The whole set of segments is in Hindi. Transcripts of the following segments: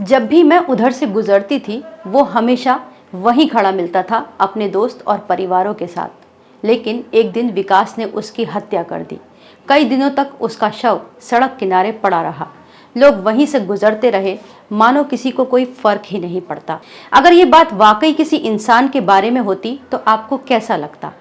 जब भी मैं उधर से गुजरती थी वो हमेशा वहीं खड़ा मिलता था अपने दोस्त और परिवारों के साथ। लेकिन एक दिन विकास ने उसकी हत्या कर दी। कई दिनों तक उसका शव सड़क किनारे पड़ा रहा। लोग वहीं से गुजरते रहे, मानो किसी को कोई फर्क ही नहीं पड़ता। अगर ये बात वाकई किसी इंसान के बारे में होती तो आपको कैसा लगता?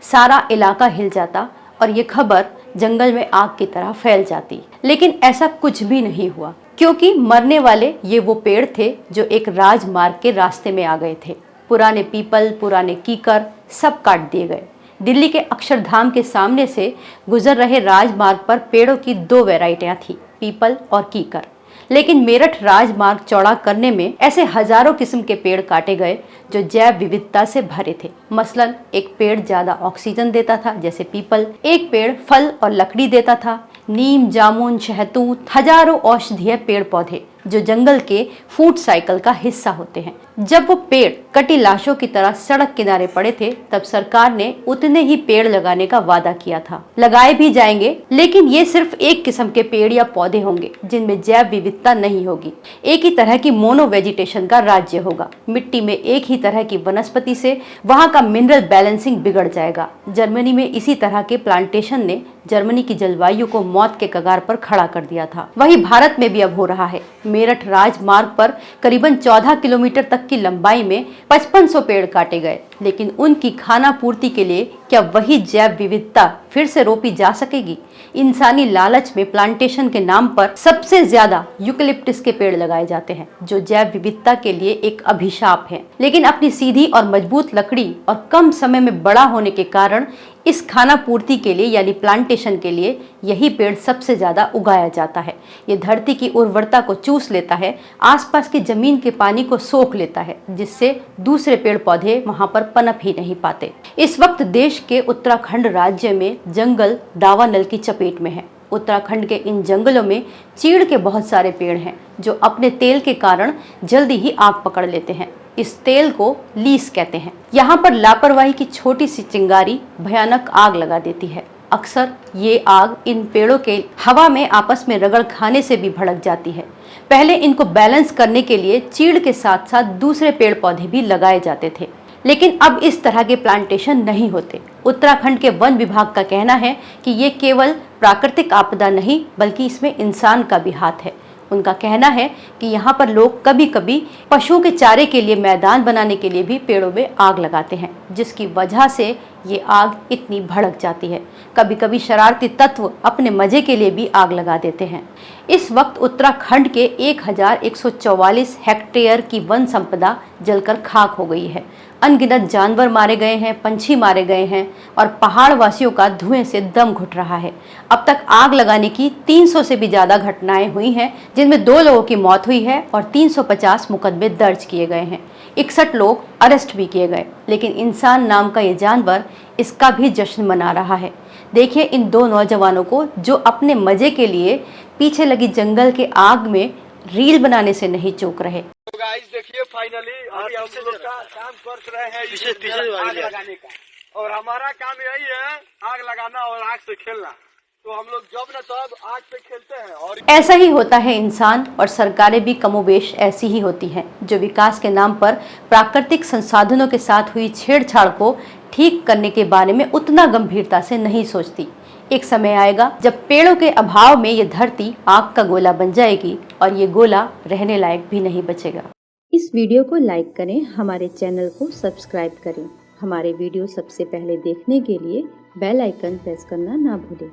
सारा इलाका हिल जाता और ये खबर जंगल में आग की तरह फैल जाती। लेकिन ऐसा कुछ भी नहीं हुआ, क्योंकि मरने वाले ये वो पेड़ थे जो एक राजमार्ग के रास्ते में आ गए थे। पुराने पीपल, पुराने कीकर सब काट दिए गए। दिल्ली के अक्षरधाम के सामने से गुजर रहे राजमार्ग पर पेड़ों की दो वैरायटियां थी, पीपल और कीकर। लेकिन मेरठ राजमार्ग चौड़ा करने में ऐसे हजारों किस्म के पेड़ काटे गए जो जैव विविधता से भरे थे। मसलन एक पेड़ ज्यादा ऑक्सीजन देता था जैसे पीपल, एक पेड़ फल और लकड़ी देता था, नीम, जामुन, शहतूत, हजारों औषधीय पेड़ पौधे जो जंगल के फूड साइकिल का हिस्सा होते हैं। जब वो पेड़ कटी लाशों की तरह सड़क किनारे पड़े थे, तब सरकार ने उतने ही पेड़ लगाने का वादा किया था। लगाए भी जाएंगे, लेकिन ये सिर्फ एक किस्म के पेड़ या पौधे होंगे जिनमें जैव विविधता नहीं होगी। एक ही तरह की मोनो वेजिटेशन का राज्य होगा। मिट्टी में एक ही तरह की वनस्पति से वहाँ का मिनरल बैलेंसिंग बिगड़ जाएगा। जर्मनी में इसी तरह के प्लांटेशन ने जर्मनी की जलवायु को मौत के कगार पर खड़ा कर दिया था। वही भारत में भी अब हो रहा है। मेरठ राजमार्ग पर करीबन 14 किलोमीटर तक की लंबाई में 5500 पेड़ काटे गए, लेकिन उनकी खाना पूर्ति के लिए क्या वही जैव विविधता फिर से रोपी जा सकेगी? इंसानी लालच में प्लांटेशन के नाम पर सबसे ज्यादा यूकेलिप्टस के पेड़ लगाए जाते हैं, जो जैव विविधता के लिए एक अभिशाप है। लेकिन अपनी सीधी और मजबूत लकड़ी और कम समय में बड़ा होने के कारण इस खाना पूर्ति के लिए यानी प्लांटेशन के लिए यही पेड़ सबसे ज्यादा उगाया जाता है। ये धरती की उर्वरता को चूस लेता है, आसपास की जमीन के पानी को सोख लेता है, जिससे दूसरे पेड़ पौधे वहां पर पनप ही नहीं पाते। इस वक्त देश के उत्तराखंड राज्य में जंगल दावानल की चपेट में है। उत्तराखंड के इन जंगलों में चीड़ के बहुत सारे पेड़ हैं जो अपने तेल के कारण जल्दी ही आग पकड़ लेते हैं। इस तेल को लीस कहते हैं। यहाँ पर लापरवाही की छोटी सी चिंगारी भयानक आग लगा देती है। अक्सर ये आग इन पेड़ों के हवा में आपस में रगड़ खाने से भी भड़क जाती है। पहले इनको बैलेंस करने के लिए चीड़ के साथ साथ दूसरे पेड़ पौधे भी लगाए जाते थे, लेकिन अब इस तरह के प्लांटेशन नहीं होते। उत्तराखंड के वन विभाग का कहना है कि ये केवल प्राकृतिक आपदा नहीं, बल्कि इसमें इंसान का भी हाथ है। उनका कहना है कि यहाँ पर लोग कभी कभी पशुओं के चारे के लिए मैदान बनाने के लिए भी पेड़ों में आग लगाते हैं, जिसकी वजह से ये आग इतनी भड़क जाती है। कभी कभी शरारती तत्व अपने मजे के लिए भी आग लगा देते हैं। इस वक्त उत्तराखंड के 1144 हेक्टेयर की वन संपदा जलकर खाक हो गई है। अनगिनत जानवर मारे गए हैं, पंछी मारे गए हैं और पहाड़ वासियों का धुएं से दम घुट रहा है। अब तक आग लगाने की 300 से भी ज्यादा घटनाएं हुई हैं, जिनमें 2 लोगों की मौत हुई है और 350 मुकदमे दर्ज किए गए हैं। 61 लोग अरेस्ट भी किए गए। लेकिन इंसान नाम का ये जानवर इसका भी जश्न मना रहा है। देखिए इन 2 नौजवानों को जो अपने मजे के लिए पीछे लगी जंगल के आग में रील बनाने से नहीं चूक रहे। तो गाइस देखिए फाइनली हम लोग का काम कर रहे हैं आग लगाने का, और हमारा काम यही है आग लगाना और आग से खेलना। तो हम लोग जब न तब आग पे खेलते हैं। और ऐसा ही होता है इंसान, और सरकारें भी कमोबेश ऐसी ही होती हैं, जो विकास के नाम पर प्राकृतिक संसाधनों के साथ हुई छेड़छाड़ को ठीक करने के बारे में उतना गंभीरता से नहीं सोचती। एक समय आएगा जब पेड़ों के अभाव में ये धरती आग का गोला बन जाएगी और ये गोला रहने लायक भी नहीं बचेगा। इस वीडियो को लाइक करें, हमारे चैनल को सब्सक्राइब करें। हमारे वीडियो सबसे पहले देखने के लिए बेल आइकन प्रेस करना ना भूलें।